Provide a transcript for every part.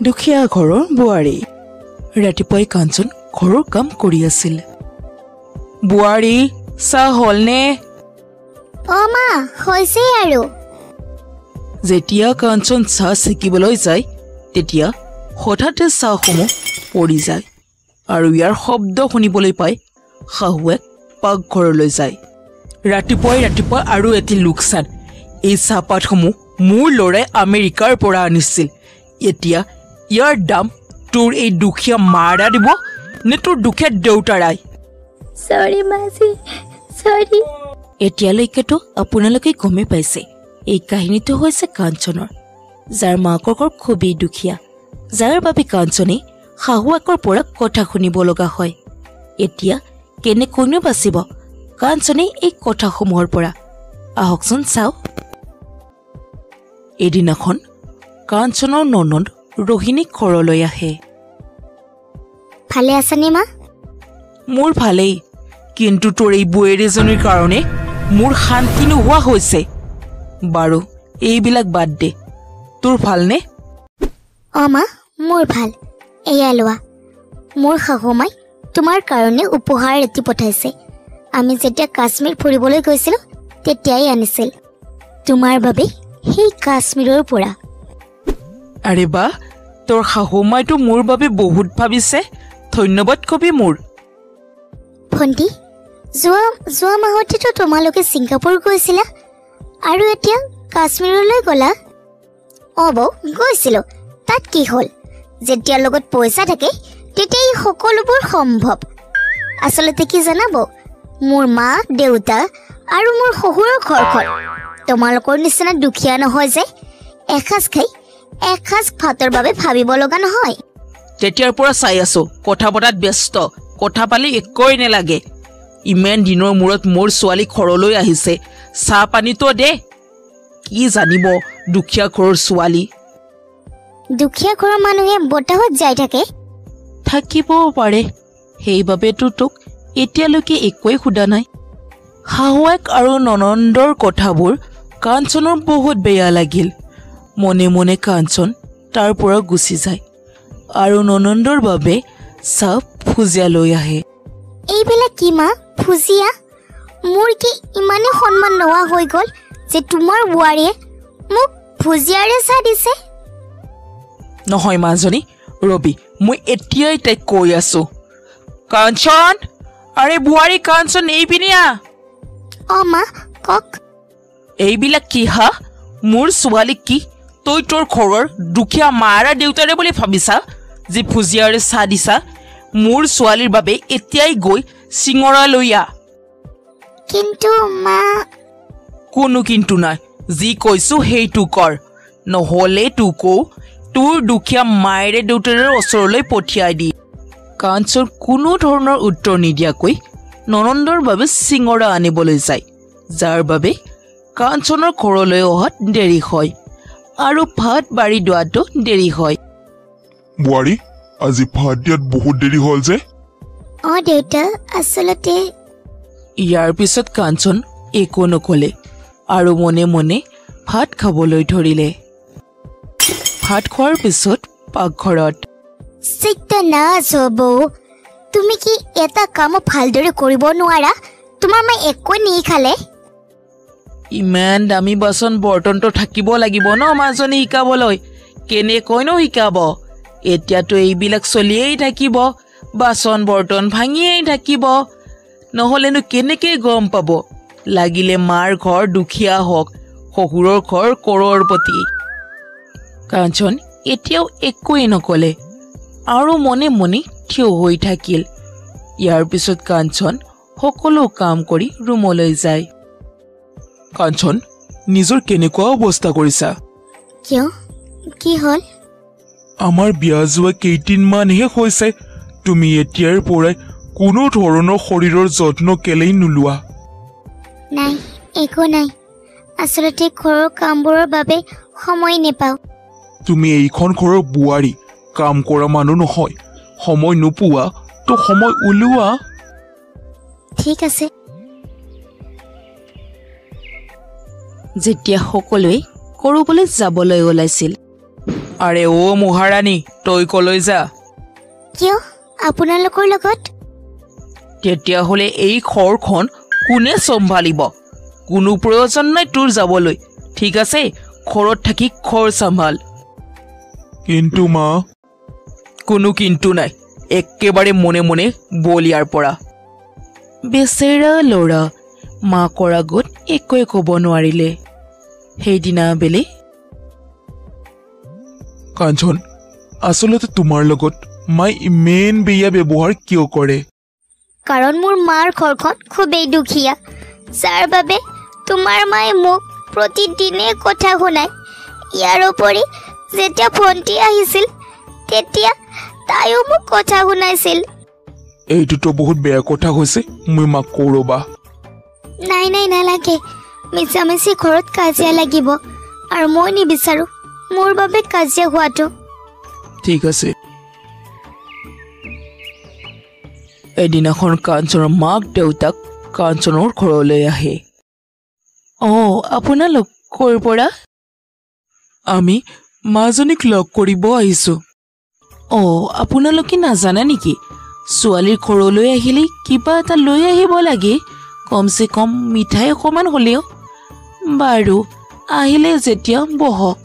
দুখীয়া ঘৰৰ বোৱাৰী। ৰাতিপুৱাই কাঞ্চন ঘৰৰ কাম কৰি আছিল। বোৱাৰী, চাহ হ'লনে? মা হৈছে আৰু। যেতিয়া কাঞ্চন চাহ ছেকিবলৈ যায় তেতিয়া হঠাতে চাহসমূহ পৰি যায় আৰু ইয়াৰ শব্দ শুনিবলৈ পাই শাহুৱে পাকঘৰলৈ যায়। ৰাতিপুৱাই আৰু এটি লোকচান। এই চাহপাতসমূহ মোৰ ল'ৰাই আমেৰিকাৰ পৰা আনিছিল। এতিয়া ইয়াৰ দাম তোৰ এই দুখীয়া মাৰা দিব নে তোৰ দুখীয়া দেউতাৰাই? সৰি মাজি, সৰি। এতিয়ালৈকেতো আপোনালোকে গমেই পাইছে এই কাহিনীটো হৈছে কাঞ্চনৰ, যাৰ মাকৰ ঘৰ খুবেই দুখীয়া, যাৰ বাবে কাঞ্চনে শাহুৱেকৰ পৰা কথা শুনিব লগা হয়। এতিয়া কেনেকৈনো বাচিব কাঞ্চনে এই কথাসমূহৰ পৰা? আহকচোন চাওঁ। এদিনাখন কাঞ্চনৰ ননদ ৰোহিণী ঘৰলৈ আহে। ভালে আছানে মা? মোৰ ভালেই, কিন্তু তোৰ এই বোৱাৰীজনীৰ কাৰণে মোৰ শান্তি নোহোৱা হৈছে। বাৰু এইবিলাক বাদ দে, তোৰ ভালনে? মা মোৰ ভাল। এয়া লোৱা, মোৰ শাহুমাই তোমাৰ কাৰণে উপহাৰ এটি পঠাইছে। আমি যেতিয়া কাশ্মীৰ ফুৰিবলৈ গৈছিলোঁ তেতিয়াই আনিছিল, তোমাৰ বাবে সেই কাশ্মীৰৰ পৰা। আৰে বা, তোৰ শাহুমাইতো মোৰ বাবে বহুত ভাবিছে, ধন্যবাদ কবি মোৰ। ভণ্টি, যোৱা মাহতেতো তোমালোকে ছিংগাপুৰ গৈছিলা আৰু এতিয়া কাশ্মীৰলৈ গ'লা। বৌ গৈছিলোঁ, তাত কি হ'ল? যেতিয়া লগত পইচা থাকে তেতিয়া এই সকলোবোৰ সম্ভৱ। আচলতে কি জানাব, মোৰ মা দেউতা আৰু মোৰ শহুৰৰ ঘৰখন তোমালোকৰ নিচিনা দুখীয়া নহয় যে এসাঁজ খাই এসাঁজ ভাতৰ বাবে ভাবিব লগা নহয়। তেতিয়াৰ পৰা চাই আছো কথা পতাত ব্যস্ত, কথা পালি একোৱেই নেলাগে। ইমান দিনৰ মূৰত মোৰ ছোৱালী ঘৰলৈ আহিছে, চাহ পানীতো দে। কি জানিব দুখীয়া ঘৰৰ ছোৱালী। দুখীয়া ঘৰৰ মানুহে বতাহত যাই থাকে। থাকিবও পাৰে, সেইবাবেতো তোক এতিয়ালৈকে একোৱেই সোধা নাই। শাহুৱেক আৰু ননন্দৰ কথাবোৰ কাঞ্চনৰ বহুত বেয়া লাগিল। মনে মনে কাঞ্চন তাৰ পৰা গুচি যায় আৰু ননন্দৰ বাবে চাহ ভুজিয়া লৈ আহে। এইবিলাক কি মা? ভুজিয়া? মোৰ কি ইমানে সন্মান নোহোৱা হৈ গ'ল যে তোমাৰ বোৱাৰীয়ে মোক ভুজিয়াৰে চাহ দিছে? নহয় মাজনী, ৰবি, মই এতিয়াই তাইক কৈ আছো। কাঞ্চন, আৰে বোৱাৰী কাঞ্চন, এইপিনে আহ। মা কওক। এইবিলাক কি হা? মোৰ ছোৱালীক কি তই তোৰ ঘৰৰ দুখীয়া মাৰা দেউতাৰে বুলি ভাবিছা যে ভুজিয়াৰে চাহ দিছা? মোৰ ছোৱালীৰ বাবে এতিয়াই গৈ চিঙৰা লৈ আহ। কিন্তু মা। কোনো কিন্তু নাই, যি কৈছো সেইটো কৰ, নহ'লে তোকো তোৰ দুখীয়া মায়েৰে দেউতাৰে ওচৰলৈ পঠিয়াই দি। কাঞ্চন কোনো ধৰণৰ উত্তৰ নিদিয়াকৈ ননন্দৰ বাবে চিঙৰা আনিবলৈ যায়, যাৰ বাবে কাঞ্চনৰ ঘৰলৈ অহাত দেৰি হয় আৰু ভাত বাঢ়ি দিয়াটো দেৰি হয়। বোৱাৰী, আজি ভাত দিয়াত বহুত দেৰি হ'ল যে? দেউতা, আচলতে। ইয়াৰ পিছত কাঞ্চন একো নকলে আৰু মনে মনে ভাত খাবলৈ ধৰিলে। ভাত খোৱাৰ পিছত পাকঘৰত। তুমি কি এটা কাম ভালদৰে কৰিব নোৱাৰা? তোমাৰ মায়ে একোৱে নিশিকালে? ইমান দামী বাচন বৰ্তনটো থাকিব লাগিব ন মাজনী শিকাবলৈ, কেনেকৈনো শিকাব? এতিয়াতো এইবিলাক চলিয়েই থাকিব, বাচন বৰ্তন ভাঙিয়েই থাকিব, নহ'লেনো কেনেকৈ গম পাব লাগিলে মাৰ ঘৰ দুখীয়া হওক, শহুৰৰ ঘৰ কৰৰপতি। কাঞ্চন এতিয়াও একোৱেই নকলে আৰু মনে মনে থিয় হৈ থাকিল। ইয়াৰ পিছত কাঞ্চন সকলো কাম কৰি ৰুমলৈ যায়। কাঞ্চন, নিজৰ কেনেকুৱা অৱস্থা কৰিছা? কিয়? কি হ'ল? আমাৰ বিয়া যোৱা কেইদিনমানহে হৈছে, তুমি এতিয়াৰ পৰাই কোনো ধৰণৰ শৰীৰৰ যত্ন কেলেই নোলোৱা? নাই, একো নাই। আচলতে ঘৰৰ কামবোৰৰ বাবে সময় নেপাওঁ। তুমি এইখন ঘৰৰ বোৱাৰী, কাম কৰা মানুহ নহয়। সময় নোপোৱা তো সময় উলিওৱা। ঠিক আছে। যেতিয়া সকলোৱে কৰবালৈ যাবলৈ ওলাইছিল আৰে অ' মহাৰাণী, তই কলৈ যা? কিয় আপোনালোকৰ লগত? তেতিয়াহ'লে এই ঘৰখন কোনে চম্ভালিব? কোনো প্ৰয়োজন নাই তোৰ যাবলৈ, ঠিক আছে? ঘৰত থাকি ঘৰ চম্ভাল। কিন্তু মা, কোনো কিন্তু নাই, একেবাৰে মনে মনে বল ইয়াৰ পৰা। বেচেৰা ল'ৰা মাকৰ আগত একোৱে ক'ব নোৱাৰিলে। সেইদিনা আবেলি কাঞ্চন, আচলতে তোমাৰ লগত মাই ইমান বেয়া ব্যৱহাৰ কিয় কৰে? কাৰণ মোৰ মাৰ ঘৰখন খুবেই দুখীয়া, যাৰ বাবে তোমাৰ মায়ে মোক প্ৰতিদিনে কথা শুনায়। ইয়াৰ উপৰি যেতিয়া ভণ্টি আহিছিল তেতিয়া তাইও মোক কথা শুনাইছিল। এইটোতো বহুত বেয়া কথা হৈছে, মই মাক কওঁ ৰ'বা। নাই নাই নালাগে, মিছামিছি ঘৰত কাজিয়া লাগিব আৰু মই নিবিচাৰোঁ মোৰ বাবে কাজিয়া হোৱাটো। ঠিক আছে। এদিনাখন কাঞ্চনৰ মাক দেউতাক কাঞ্চনৰ ঘৰলৈ আহে। অঁ, আপোনালোক ক'ৰ পৰা? আমি মাজনীক লগ কৰিব আহিছোঁ। অঁ, আপোনালোকে নাজানে নেকি? ছোৱালীৰ ঘৰলৈ আহিলে কিবা এটা লৈ আহিব লাগে, কমচে কম মিঠাই অকণমান হ'লেও। বাৰু আহিলে যেতিয়া বহক।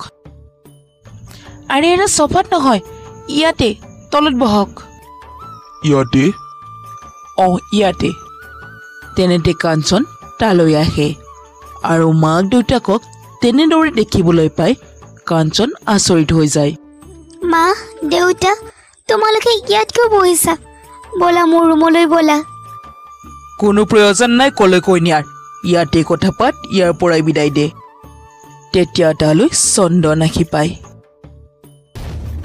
আৰে এৰা চফাত নহয়, ইয়াতে তলত বহক। ইয়াতে? অঁ, ইয়াতে। তেনেতে কাঞ্চন তালৈ আহে আৰু মাক দেউতাকক তেনেদৰে দেখিবলৈ পাই কাঞ্চন আচৰিত হৈ যায়। মা দেউতা, তোমালোকে ইয়াত কিয় বহিছা? ব'লা মোৰ ৰুমলৈ ব'লা। কোনো প্ৰয়োজন নাই কলৈ কৈ নিয়াৰ, ইয়াতে কথা পাত, ইয়াৰ পৰাই বিদায় দে। তেতিয়া তালৈ চন্দন আহি পায়।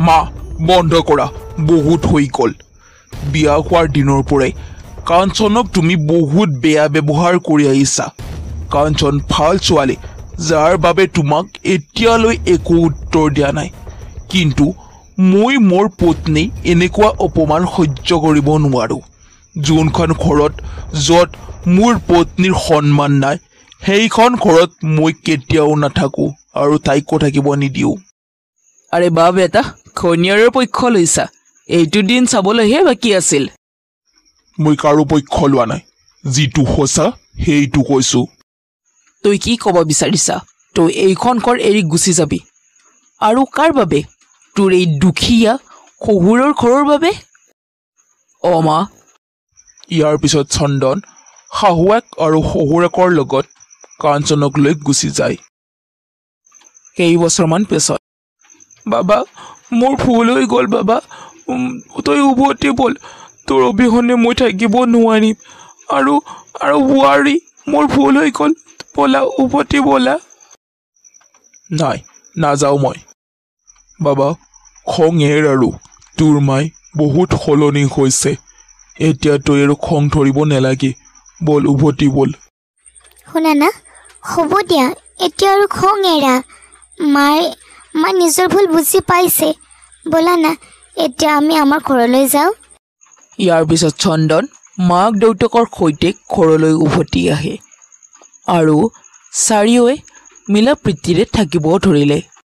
মা, বন্ধ কৰা, বহুত হৈ গ'ল। বিয়া হোৱাৰ দিনৰ পৰাই কাঞ্চনক তুমি বহুত বেয়া ব্যৱহাৰ কৰি আহিছা। কাঞ্চন ভাল ছোৱালী, যাৰ বাবে তোমাক এতিয়ালৈ একো উত্তৰ দিয়া নাই। কিন্তু মই মোৰ পত্নী এনেকুৱা অপমান সহ্য কৰিব নোৱাৰোঁ। যোনখন ঘৰত য'ত মোৰ পত্নীৰ সন্মান নাই, সেইখন ঘৰত মই কেতিয়াও নাথাকোঁ আৰু তাইকো থাকিব নিদিওঁ। আৰে বা বেটা, খনিয়াৰৰ পক্ষ লৈছা? এইটো দিন চাবলৈহে বাকী আছিল। মই কাৰো পক্ষ লোৱা নাই, যিটো সঁচা সেইটো কৈছোঁ। তই কি ক'ব বিচাৰিছা? তই এইখন ঘৰ এৰি গুচি যাবি, আৰু কাৰ বাবে? তোৰ এই দুখীয়া শহুৰৰ ঘৰৰ বাবে? অ' মা। ইয়াৰ পিছত চন্দন শাহুৱেক আৰু শহুৰেকৰ লগত কাঞ্চনক লৈ গুচি যায়। কেইবছৰমান পিছত, বাবা মোৰ ভুল হৈ গ'ল বাবা, তই উভতি ব'ল, তোৰ অবিহনে মই থাকিব নোৱাৰিম। আৰু বোৱাৰী, মোৰ ভুল হৈ গ'ল, ব'লা উভতি ব'লা। নাই, নাযাওঁ মই। বাবা, খং এৰ আৰু। তোৰ মাই বহুত সলনি হৈছে, এতিয়া তই আৰু খং ধৰিব নালাগে, ব'ল উভতি ব'ল। শুনা না, হ'ব দিয়া, এতিয়া আৰু খং এৰা। মা নিজৰ ভুল বুজি পাইছে। ব'লা না, এতিয়া আমি আমাৰ ঘৰলৈ যাওঁ। ইয়াৰ পিছত চন্দন মাক দেউতাকৰ সৈতে ঘৰলৈ উভতি আহে আৰু চাৰিওৱে মিলা প্ৰীতিৰে থাকিব ধৰিলে।